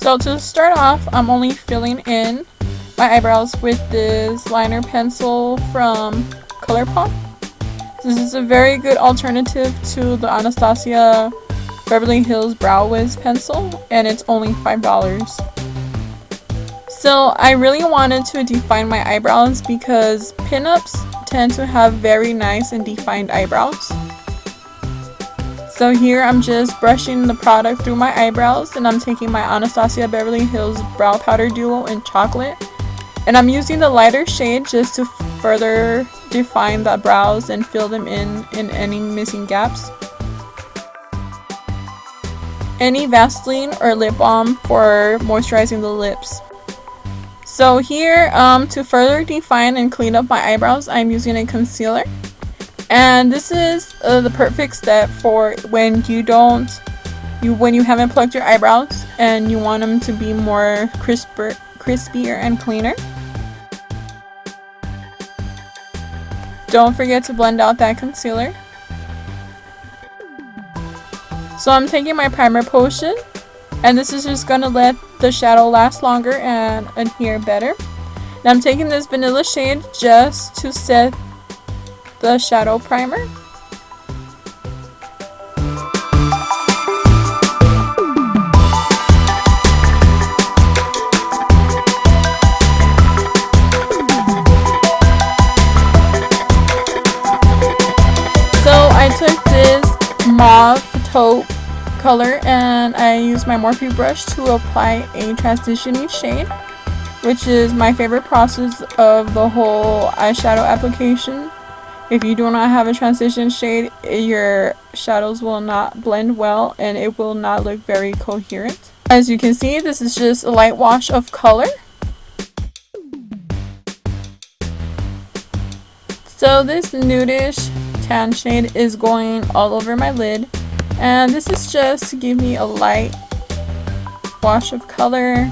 So to start off, I'm only filling in my eyebrows with this liner pencil from ColourPop. This is a very good alternative to the Anastasia Beverly Hills Brow Wiz pencil, and it's only $5. So I really wanted to define my eyebrows because pinups tend to have very nice and defined eyebrows. So here I'm just brushing the product through my eyebrows, and I'm taking my Anastasia Beverly Hills Brow Powder Duo in chocolate. And I'm using the lighter shade just to further define the brows and fill them in any missing gaps. Any Vaseline or lip balm for moisturizing the lips. So here, to further define and clean up my eyebrows, I'm using a concealer. And this is the perfect step for when when you haven't plucked your eyebrows and you want them to be more crispier and cleaner. Don't forget to blend out that concealer. So I'm taking my primer potion, and this is just going to let the shadow last longer and adhere better. Now I'm taking this vanilla shade just to set the shadow primer. So I took this mauve taupe color and I used my Morphe brush to apply a transitioning shade, which is my favorite process of the whole eyeshadow application. If you do not have a transition shade, your shadows will not blend well and it will not look very coherent. As you can see, this is just a light wash of color. So this nudish tan shade is going all over my lid, and this is just to give me a light wash of color.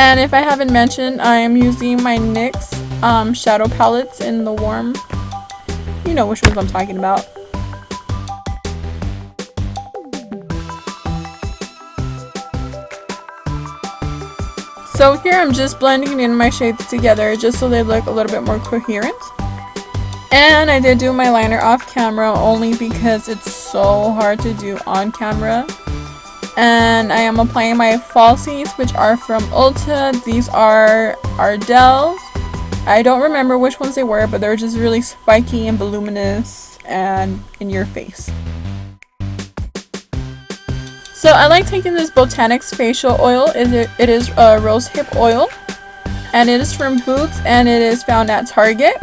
And if I haven't mentioned, I am using my NYX shadow palettes in the warm. You know which ones I'm talking about. So here I'm just blending in my shades together just so they look a little bit more coherent. And I did do my liner off camera only because it's so hard to do on camera. And I am applying my falsies, which are from Ulta. These are ARDEL. I don't remember which ones they were, but they're just really spiky and voluminous and in your face. So I like taking this Botanics facial oil. It is a rose hip oil, and it is from Boots, and it is found at Target,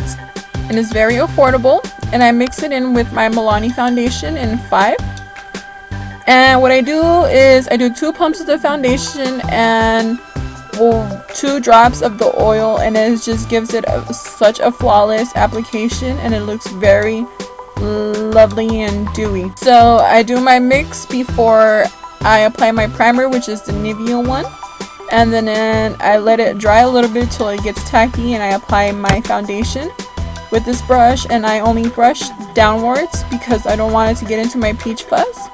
and it's very affordable. And I mix it in with my MILANI foundation in 5. And what I do is I do 2 pumps of the foundation and 2 drops of the oil, and it just gives it such a flawless application, and it looks very lovely and dewy. So I do my mix before I apply my primer, which is the NIVEA one, and then I let it dry a little bit till it gets tacky, and I apply my foundation with this brush, and I only brush downwards because I don't want it to get into my peach fuzz.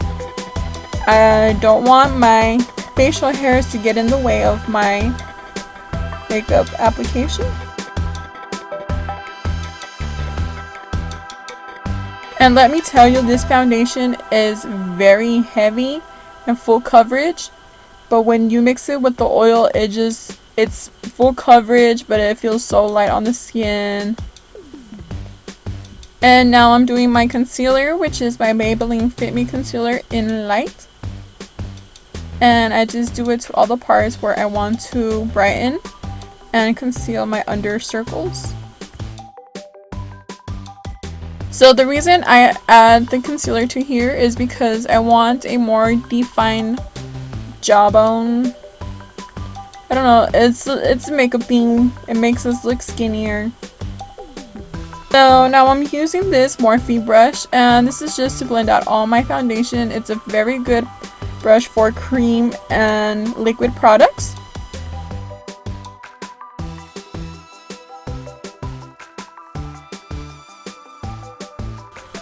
I don't want my facial hairs to get in the way of my makeup application. And let me tell you, this foundation is very heavy and full coverage, but when you mix it with the oil, it's full coverage, but it feels so light on the skin. And now I'm doing my concealer, which is my Maybelline Fit Me Concealer in Light. And I just do it to all the parts where I want to brighten and conceal my under circles. So the reason I add the concealer to here is because I want a more defined jawbone. I don't know, it's a makeup thing. It makes us look skinnier. So now I'm using this Morphe brush, and this is just to blend out all my foundation. It's a very good brush for cream and liquid products.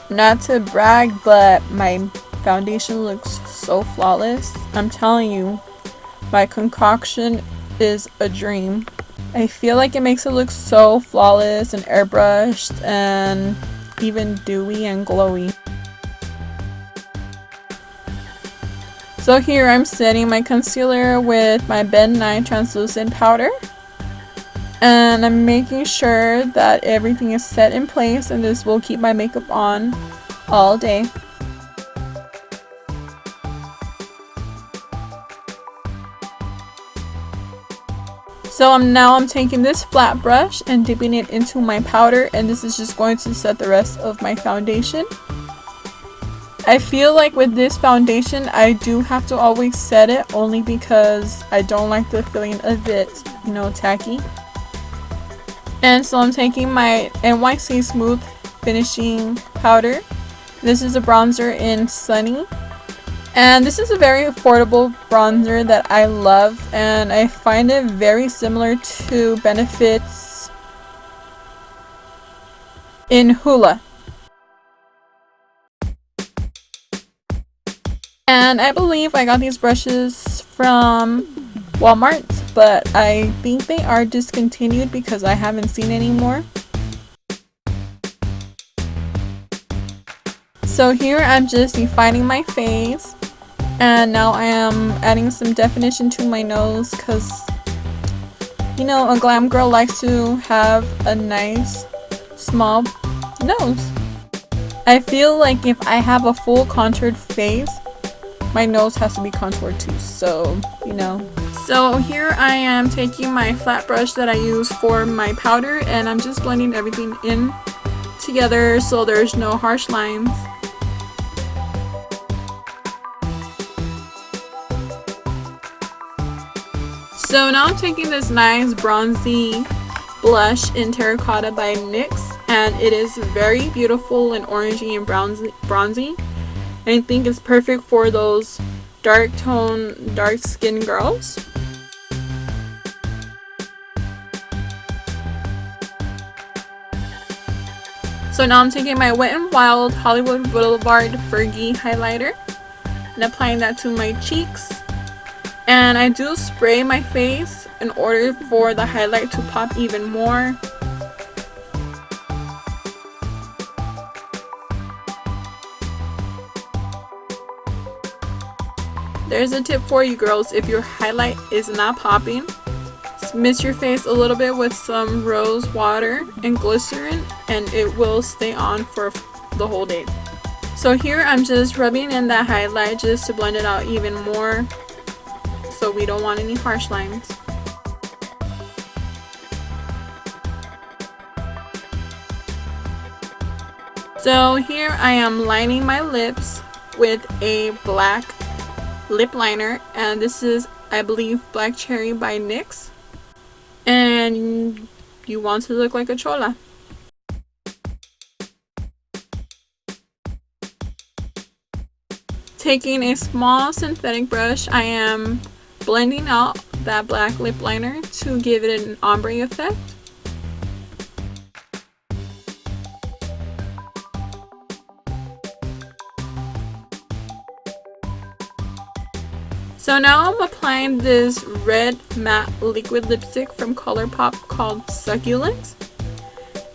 Not to brag, but my foundation looks so flawless. I'm telling you, my concoction is a dream. I feel like it makes it look so flawless and airbrushed and even dewy and glowy. So here I'm setting my concealer with my Ben 9 translucent powder. And I'm making sure that everything is set in place, and this will keep my makeup on all day. So I'm taking this flat brush and dipping it into my powder, and this is just going to set the rest of my foundation. I feel like with this foundation I do have to always set it, only because I don't like the feeling of it, you know, tacky. And so I'm taking my NYC Smooth Finishing Powder. This is a bronzer in Sunny. And this is a very affordable bronzer that I love, and I find it very similar to Benefit's in Hoola. And I believe I got these brushes from Walmart, but I think they are discontinued because I haven't seen any more. So here I'm just defining my face, and now I am adding some definition to my nose because, you know, a glam girl likes to have a nice small nose. I feel like if I have a full contoured face, my nose has to be contoured too, so, you know. So here I am taking my flat brush that I use for my powder, and I'm just blending everything in together so there's no harsh lines. So now I'm taking this nice bronzy blush in Terracotta by NYX, and it is very beautiful and orangey and bronzy. I think it's perfect for those dark tone, dark skin girls. So now I'm taking my Wet n Wild Hollywood Boulevard Fergie highlighter and applying that to my cheeks. And I do spray my face in order for the highlight to pop even more. There's a tip for you girls: if your highlight is not popping, mist your face a little bit with some rose water and glycerin, and it will stay on for the whole day. So here I'm just rubbing in that highlight just to blend it out even more, so we don't want any harsh lines. So here I am lining my lips with a black lip liner, and this is, I believe, Black Cherry by NYX, and you want to look like a chola. Taking a small synthetic brush, I am blending out that black lip liner to give it an ombre effect. So now I'm applying this red matte liquid lipstick from ColourPop called Succulent,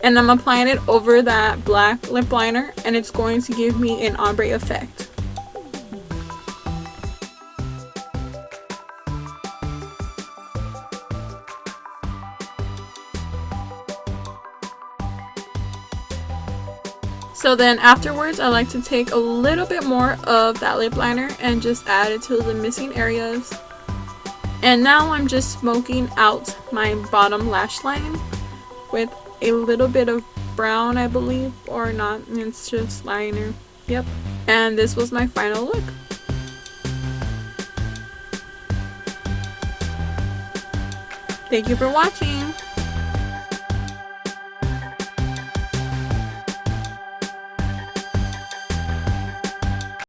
and I'm applying it over that black lip liner, and it's going to give me an ombre effect. So then afterwards, I like to take a little bit more of that lip liner and just add it to the missing areas. And now I'm just smoking out my bottom lash line with a little bit of brown, I believe, or not, it's just liner. Yep. And this was my final look. Thank you for watching.